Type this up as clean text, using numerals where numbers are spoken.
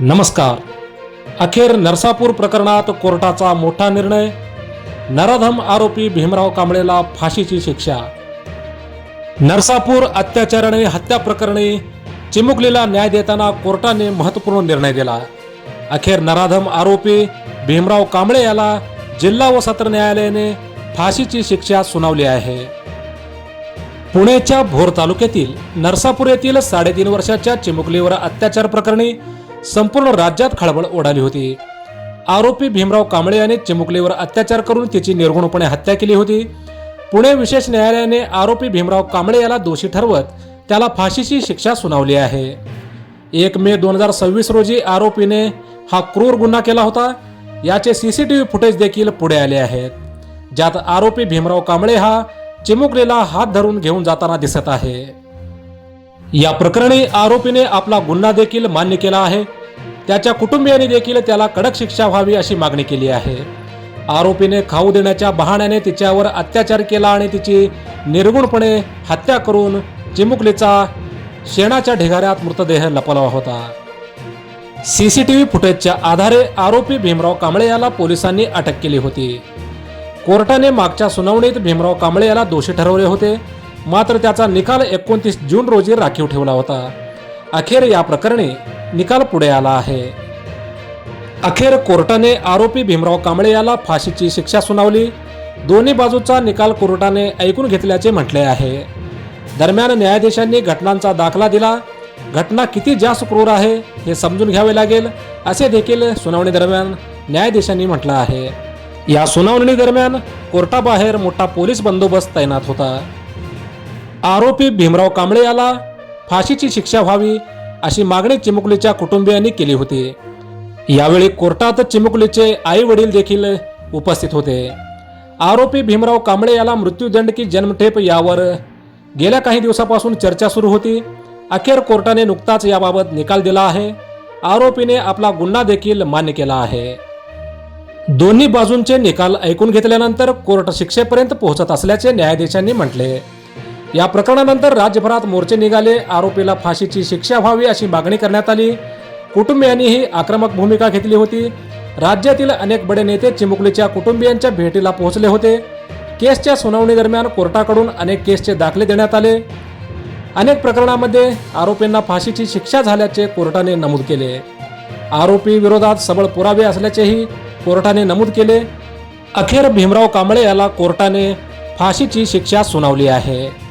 नमस्कार. अखेर नरसापूर प्रकरणात कोर्टाचा मोठा निर्णय. नराधम आरोपी भीमराव कांबळेला फाशीची शिक्षा. नरसापूर अत्याचार आणि हत्या प्रकरणी चिमुकलीला न्याय देताना कोर्टाने महत्त्वपूर्ण निर्णय दिला. अखेर नराधम आरोपी भीमराव कांबळे याला जिल्हा व सत्र न्यायालयाने फाशीची शिक्षा सुनावली आहे. पुण्याच्या भोर तालुक्यातील नरसापूर येथील 3.5 वर्षाच्या चिमुकलीवर अत्याचार प्रकरणी संपूर्ण राज्यात खळबळ उडाली होती. आरोपी भीमराव कांबळे याने चिमुकलीवर अत्याचार करून तिची निर्घृणपणे हत्या केली होती. पुणे विशेष न्यायालयाने आरोपी भीमराव कांबळे याला दोषी ठरवत त्याला फाशीची शिक्षा सुनावली आहे. 1 मे 2026 रोजी आरोपीने हा क्रूर गुन्हा केला होता. याचे सीसीटीव्ही फुटेज देखील पुढे आले आहेत, ज्यात आरोपी भीमराव कांबळे हा चिमुकलीला हात धरून घेऊन जाताना दिसत आहे. या प्रकरणी आरोपीने आपला गुन्हा देखील मान्य केला आहे. त्याच्या कुटुंबियांनी देखील त्याला कडक शिक्षा व्हावी अशी मागणी केली आहे. आरोपीने खाऊ देण्याच्या बहाण्याने तिच्यावर अत्याचार केला आणि तिची निर्गुणपणे हत्या करून चिमुकलीचा शेणाच्या ढिगाऱ्यात मृतदेह लपवला होता. सीसीटीव्ही फुटेजच्या आधारे आरोपी भीमराव कांबळे याला पोलिसांनी अटक केली होती. कोर्टाने मागच्या सुनावणीत भीमराव कांबळे याला दोषी ठरवले होते, मात्र त्याचा निकाल 29 जून रोजी राखीव ठेवला होता. अखेर या प्रकरणी निकाल पुढे आला आहे. अखेर कोर्टाने आरोपी भीमराव कांबळे याला फाशीची शिक्षा सुनावली. दोन्ही बाजूचा निकाल कोर्टाने ऐकून घेतल्याचे म्हटले आहे. दरम्यान न्यायाधीशांनी घटनांचा दाखला दिला. घटना किती जास्त क्रूर आहे हे समजून घ्यावे लागेल असे देखील सुनावणी दरम्यान न्यायाधीशांनी म्हटलं आहे. या सुनावणी दरम्यान कोर्टाबाहेर मोठा पोलीस बंदोबस्त तैनात होता. आरोपी भीमराव कांबळे याला फाशीची शिक्षा व्हावी अशी मागणी चिमुकलीच्या कुटुंबियांनी केली होती. यावेळी कोर्टात चिमुकलीचे आई वडील देखील उपस्थित होते. आरोपी भीमराव कांबळे याला मृत्यूदंड की जन्मठेप यावर गेल्या काही दिवसापासून चर्चा सुरू होती. अखेर कोर्टाने नुकताच याबाबत निकाल दिला आहे. आरोपीने आपला गुन्हा देखील मान्य केला आहे. दोन्ही बाजूंचे निकाल ऐकून घेतल्यानंतर कोर्ट शिक्षेपर्यंत पोहोचत असल्याचे न्यायाधीशांनी म्हटले. या प्रकरणानंतर राज्यभरात मोर्चे निघाले. आरोपीला फाशीची शिक्षा व्हावी अशी मागणी करण्यात आली. कुटुंबियांनीही आक्रमक भूमिका घेतली होती. राज्यातील अनेक बडे नेते चिमुकलीच्या कुटुंबियांच्या भेटीला पोहोचले होते. केसच्या सुनावणी दरम्यान कोर्टाकडून अनेक केसचे दाखले देण्यात आले. अनेक प्रकरणांमध्ये आरोपींना फाशीची शिक्षा झाल्याचे कोर्टाने नमूद केले. आरोपी विरोधात सबळ पुरावे असल्याचेही कोर्टाने नमूद केले. अखेर भीमराव कांबळे याला कोर्टाने फाशीची शिक्षा सुनावली आहे.